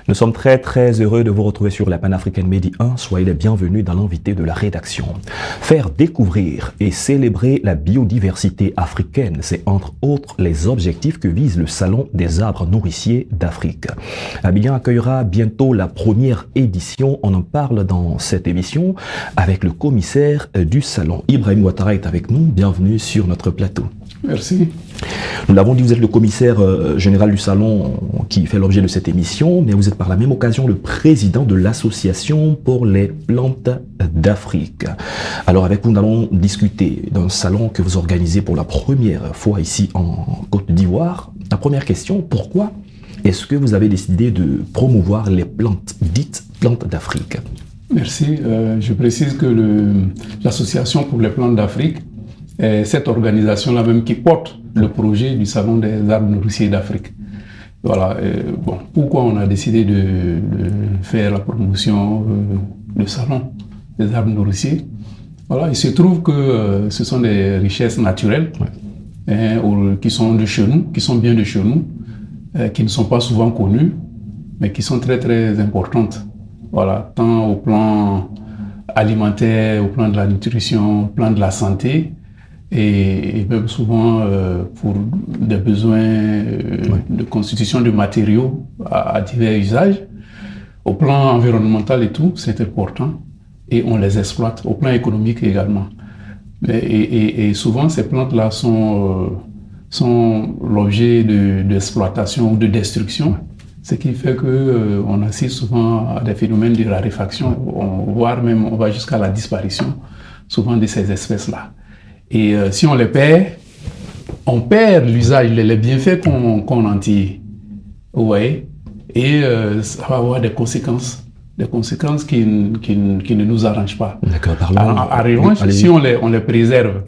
Nous sommes très heureux de vous retrouver sur la Pan-African Medi 1. Soyez les bienvenus dans l'invité de la rédaction. Faire découvrir et célébrer la biodiversité africaine, c'est entre autres les objectifs que vise le Salon des arbres nourriciers d'Afrique. Abidjan accueillera bientôt la première édition. On en parle dans cette émission avec le commissaire du Salon. Ibrahim Ouattara est avec nous. Bienvenue sur notre plateau. Merci. Nous l'avons dit, vous êtes le commissaire général du Salon qui fait l'objet de cette émission, mais vous êtes par la même occasion le président de l'Association pour les plantes d'Afrique. Alors avec vous, nous allons discuter d'un salon que vous organisez pour la première fois ici en Côte d'Ivoire. La première question, pourquoi est-ce que vous avez décidé de promouvoir les plantes, dites plantes d'Afrique? Merci. Je précise que l'Association pour les plantes d'Afrique est cette organisation-là même qui porte le projet du Salon des arbres nourriciers d'Afrique. Voilà. Pourquoi on a décidé de faire la promotion du Salon des arbres nourriciers? Voilà, il se trouve que ce sont des richesses naturelles qui sont de chez nous, qui sont bien de chez nous, qui ne sont pas souvent connues, mais qui sont très importantes. Voilà, tant au plan alimentaire, au plan de la nutrition, au plan de la santé, et même souvent pour des besoins de constitution de matériaux à divers usages. Au plan environnemental et tout, c'est important, et on les exploite, au plan économique également. Et souvent, ces plantes-là sont l'objet d'exploitation ou de destruction, ce qui fait qu'on assiste souvent à des phénomènes de raréfaction, voire même on va jusqu'à la disparition souvent de ces espèces-là. Et si on les perd, on perd l'usage, les bienfaits qu'on en tire. Vous voyez? Et ça va avoir des conséquences qui ne nous arrangent pas. D'accord, en revanche, si on les préserve,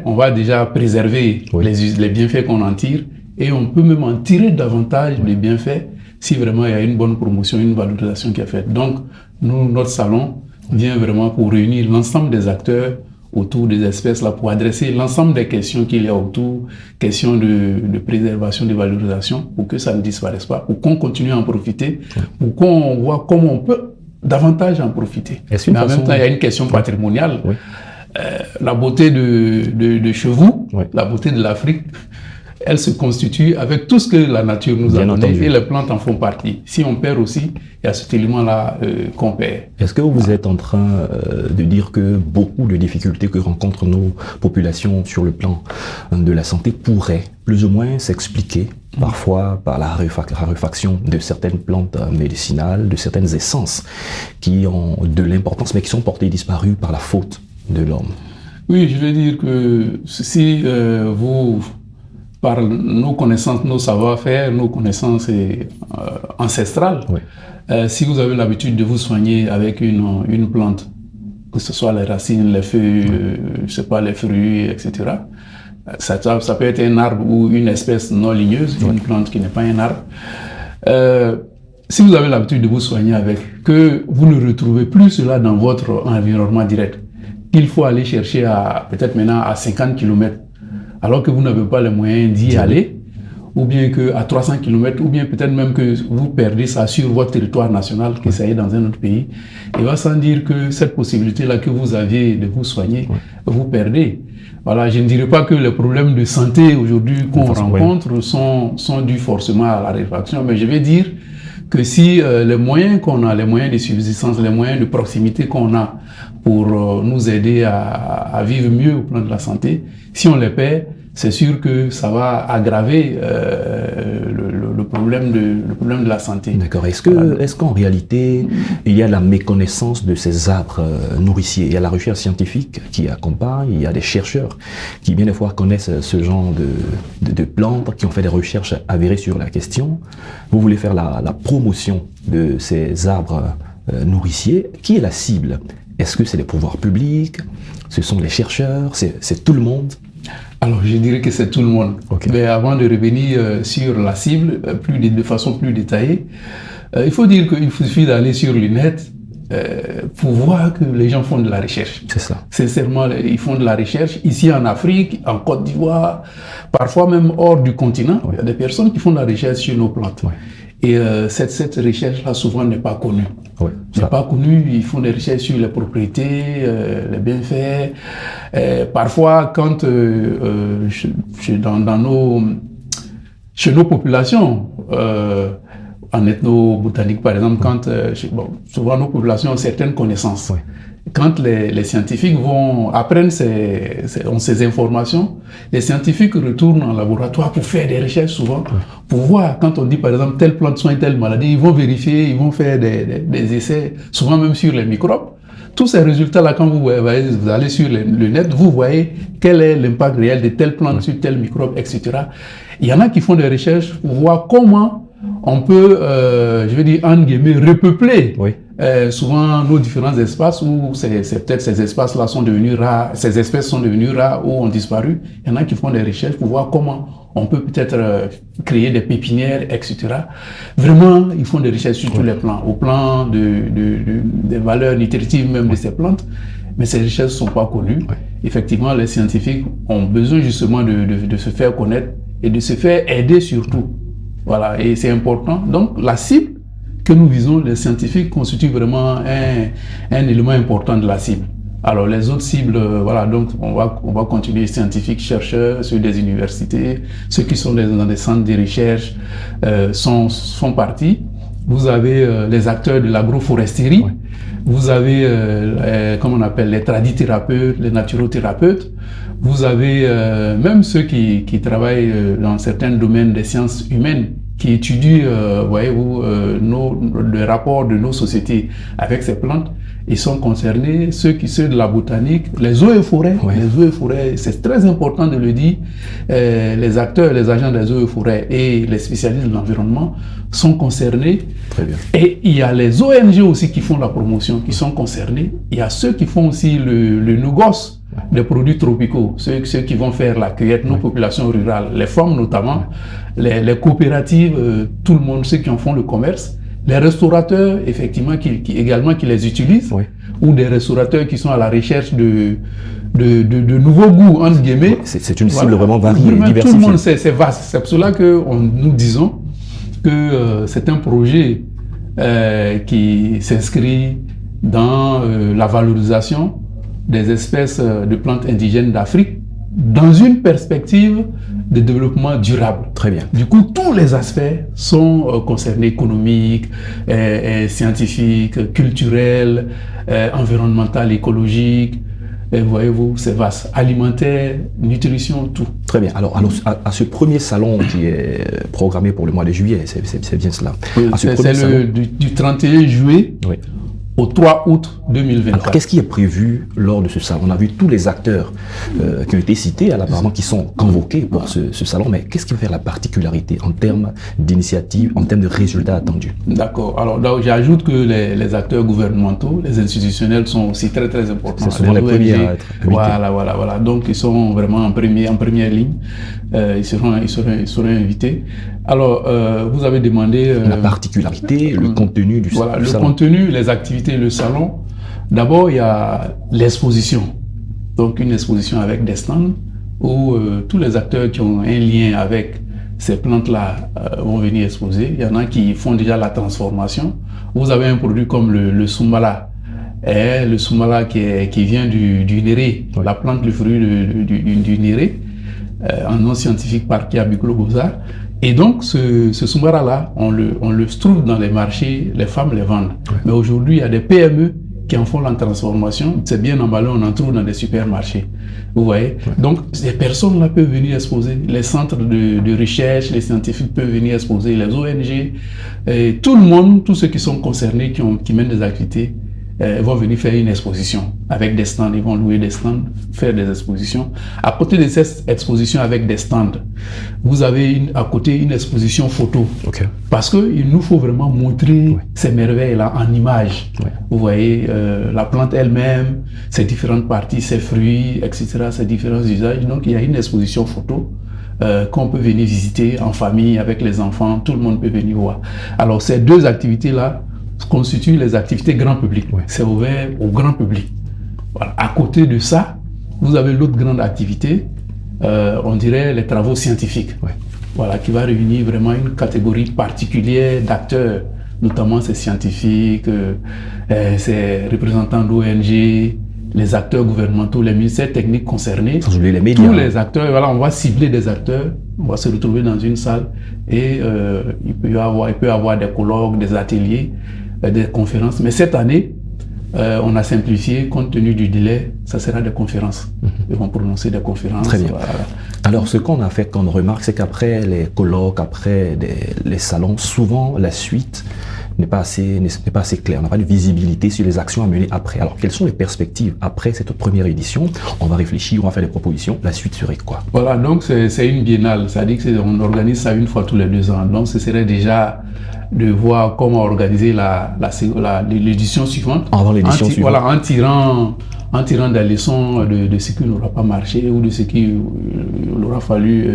on va déjà préserver les bienfaits qu'on en tire, et on peut même en tirer davantage les bienfaits si vraiment il y a une bonne promotion, une valorisation qui est faite. Donc, notre salon vient vraiment pour réunir l'ensemble des acteurs autour des espèces là, pour adresser l'ensemble des questions qu'il y a autour, questions de préservation, de valorisation, pour que ça ne disparaisse pas, pour qu'on continue à en profiter, pour qu'on voit comment on peut davantage en profiter. Mais en même temps, il y a une question patrimoniale. La beauté de chez vous, la beauté de l'Afrique, elle se constitue avec tout ce que la nature nous a donné, et les plantes en font partie. Si on perd aussi, il y a cet élément-là qu'on perd. Est-ce que vous êtes en train de dire que beaucoup de difficultés que rencontrent nos populations sur le plan de la santé pourraient plus ou moins s'expliquer parfois par la raréfaction de certaines plantes médicinales, de certaines essences qui ont de l'importance mais qui sont portées disparues par la faute de l'homme? Oui, je veux dire que si vous... par nos connaissances, nos savoir-faire, nos connaissances ancestrales. Si vous avez l'habitude de vous soigner avec une plante, que ce soit les racines, les feuilles, je sais pas, les fruits, etc., ça peut être un arbre ou une espèce non ligneuse, une plante qui n'est pas un arbre. Si vous avez l'habitude de vous soigner avec, que vous ne retrouvez plus cela dans votre environnement direct, qu'il faut aller chercher peut-être maintenant à 50 km, alors que vous n'avez pas les moyens d'y aller, ou bien qu'à 300 km, ou bien peut-être même que vous perdez ça sur votre territoire national, que ça y est dans un autre pays, il va sans dire que cette possibilité-là que vous aviez de vous soigner, vous perdez. Voilà, je ne dirais pas que les problèmes de santé aujourd'hui qu'on rencontre sont dus forcément à la raréfaction, mais je vais dire que si les moyens qu'on a, les moyens de subsistance, les moyens de proximité qu'on a pour nous aider à vivre mieux au plan de la santé, si on les perd, c'est sûr que ça va aggraver le problème de la santé. D'accord. Est-ce qu'en réalité, il y a la méconnaissance de ces arbres nourriciers? Il y a la recherche scientifique qui accompagne, il y a des chercheurs qui bien des fois connaissent ce genre de plantes, qui ont fait des recherches avérées sur la question. Vous voulez faire la promotion de ces arbres nourriciers. Qui est la cible? Est-ce que c'est les pouvoirs publics? Ce sont les chercheurs? C'est tout le monde? Alors, je dirais que c'est tout le monde. Mais avant de revenir sur la cible, de façon plus détaillée, il faut dire qu'il suffit d'aller sur le net pour voir que les gens font de la recherche. C'est ça. Sincèrement, ils font de la recherche ici en Afrique, en Côte d'Ivoire, parfois même hors du continent. Il y a des personnes qui font de la recherche sur nos plantes. Et cette recherche-là, souvent, n'est pas connue. Oui, n'est pas connue. Ils font des recherches sur les propriétés, les bienfaits. Parfois, quand chez nos populations, en ethnobotanique, par exemple, quand souvent nos populations ont certaines connaissances. Oui. Quand les scientifiques apprennent ces informations, les scientifiques retournent en laboratoire pour faire des recherches souvent, pour voir, quand on dit par exemple telle plante soigne telle maladie, ils vont vérifier, ils vont faire des essais, souvent même sur les microbes. Tous ces résultats-là, quand vous allez sur le net, vous voyez quel est l'impact réel de telle plante sur tel microbe, etc. Il y en a qui font des recherches pour voir comment on peut, je veux dire, en guillemets, repeupler souvent nos différents espaces où peut-être ces espaces-là sont devenus rares, ces espèces sont devenues rares ou ont disparu. Il y en a qui font des recherches pour voir comment on peut peut-être créer des pépinières, etc. Vraiment, ils font des recherches sur tous les plans, au plan des valeurs nutritives même de ces plantes. Mais ces recherches ne sont pas connues. Effectivement, les scientifiques ont besoin justement de se faire connaître et de se faire aider surtout. Voilà, et c'est important. Donc, la cible que nous visons, les scientifiques, constitue vraiment un élément important de la cible. Alors, les autres cibles, voilà, donc on va continuer, scientifiques, chercheurs sur des universités, ceux qui sont dans des centres de recherche font partie. Vous avez les acteurs de l'agroforesterie, vous avez, comment on appelle, les tradithérapeutes, les naturothérapeutes, vous avez même ceux qui travaillent dans certains domaines des sciences humaines, qui étudient, voyez-vous, le rapport de nos sociétés avec ces plantes. Ils sont concernés, ceux de la botanique, les eaux et forêts. Les eaux et forêts, c'est très important de le dire. Les acteurs, les agents des eaux et forêts et les spécialistes de l'environnement sont concernés. Très bien. Et il y a les ONG aussi qui font la promotion, qui sont concernés. Il y a ceux qui font aussi le négoce des produits tropicaux, ceux qui vont faire la cueillette, nos populations rurales, les femmes notamment, les coopératives, tout le monde, ceux qui en font le commerce. Les restaurateurs, effectivement, qui les utilisent, ou des restaurateurs qui sont à la recherche de nouveaux goûts, entre guillemets. C'est une cible vraiment variée, diversifiée. Tout le monde, c'est vaste. C'est pour cela que nous disons que c'est un projet qui s'inscrit dans la valorisation des espèces de plantes indigènes d'Afrique dans une perspective de développement durable. Très bien. Du coup, tous les aspects sont concernés, économiques, scientifiques, culturels, environnemental, écologique. Voyez-vous, c'est vaste. Alimentaire, nutrition, tout. Très bien. Alors à ce premier salon qui est programmé pour le mois de juillet, c'est bien cela. Oui, c'est du 31 juillet. Oui. Au 3 août 2023. Alors, qu'est-ce qui est prévu lors de ce salon? On a vu tous les acteurs qui ont été cités, apparemment, qui sont convoqués pour ce salon, mais qu'est-ce qui va faire la particularité en termes d'initiative, en termes de résultats attendus? D'accord. Alors, j'ajoute que les acteurs gouvernementaux, les institutionnels sont aussi très, très importants. C'est souvent les premiers à être invités. Voilà. Donc, ils sont vraiment en première ligne. Ils seront invités. Alors, vous avez demandé... la particularité, le contenu du salon. Voilà, le contenu, les activités, le salon. D'abord, il y a l'exposition. Donc, une exposition avec des stands où tous les acteurs qui ont un lien avec ces plantes-là vont venir exposer. Il y en a qui font déjà la transformation. Vous avez un produit comme le Sumbala. Le Sumbala qui vient du néré, la plante, le fruit du néré, en nom scientifique par Kiabiklo-Gozar. Et donc, ce Sumbara-là, on le trouve dans les marchés, les femmes les vendent. Mais aujourd'hui, il y a des PME qui en font la transformation. C'est bien emballé, on en trouve dans des supermarchés. Vous voyez? Donc, ces personnes-là peuvent venir exposer. Les centres de recherche, les scientifiques peuvent venir exposer, les ONG. Et tout le monde, tous ceux qui sont concernés, qui mènent des activités, vont venir faire une exposition avec des stands. Ils vont louer des stands, faire des expositions. À côté de cette exposition avec des stands, vous avez à côté une exposition photo. Parce qu'il nous faut vraiment montrer ces merveilles-là en images. Vous voyez la plante elle-même, ses différentes parties, ses fruits, etc., ses différents usages. Donc il y a une exposition photo qu'on peut venir visiter en famille, avec les enfants. Tout le monde peut venir voir. Alors ces deux activités-là constituent les activités grand public. C'est ouvert au grand public. Voilà. À côté de ça, vous avez l'autre grande activité, on dirait les travaux scientifiques. voilà, qui va réunir vraiment une catégorie particulière d'acteurs, notamment ces scientifiques, ces représentants d'ONG, les acteurs gouvernementaux, les ministères techniques concernés. Sans oublier les médias. Tous les acteurs, voilà, on va cibler des acteurs, on va se retrouver dans une salle et il peut y avoir des colloques, des ateliers, des conférences. Mais cette année, on a simplifié, compte tenu du délai, ça sera des conférences. Ils vont prononcer des conférences. Très bien. Voilà. Alors, ce qu'on a fait comme remarque, c'est qu'après les colloques, après les salons, souvent la suite n'est pas assez claire. On n'a pas de visibilité sur les actions à mener après. Alors, quelles sont les perspectives après cette première édition? On va réfléchir, on va faire des propositions. La suite serait quoi? Voilà, donc c'est une biennale. C'est-à-dire qu'on organise ça une fois tous les 2 ans. Donc, ce serait déjà de voir comment organiser l'édition suivante. Avant l'édition suivante. Voilà, en tirant des leçons de ce qui n'aura pas marché ou de ce qu'il aura fallu,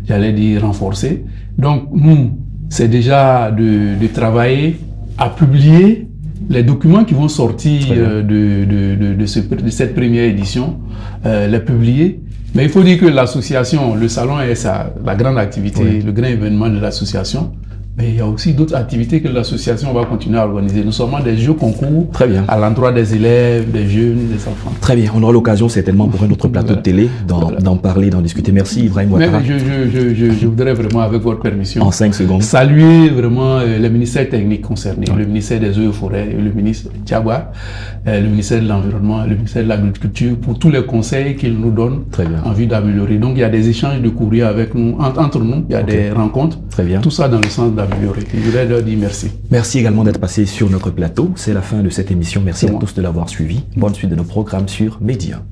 j'allais dire, renforcer. Donc, nous, c'est déjà de travailler à publier les documents qui vont sortir de cette première édition, les publier. Mais il faut dire que l'association, le salon est la grande activité, le grand événement de l'association. Mais il y a aussi d'autres activités que l'association va continuer à organiser, notamment des jeux concours à l'endroit des élèves, des jeunes, des enfants. Très bien, on aura l'occasion certainement pour un autre plateau de télé d'en parler, d'en discuter. Merci Ibrahim Ouattara. Mais je voudrais vraiment, avec votre permission, en 5 secondes, saluer vraiment les ministères techniques concernés, le ministère des Eaux et Forêts, le ministre Thiagwa, le ministère de l'Environnement, le ministère de l'Agriculture, pour tous les conseils qu'ils nous donnent en vue d'améliorer. Donc il y a des échanges de courrier avec nous, entre nous, il y a des rencontres, tout ça dans le sens d'améliorer. Je voudrais leur dire merci. Merci également d'être passé sur notre plateau. C'est la fin de cette émission. Merci à tous de l'avoir suivi. Bonne suite de nos programmes sur Média.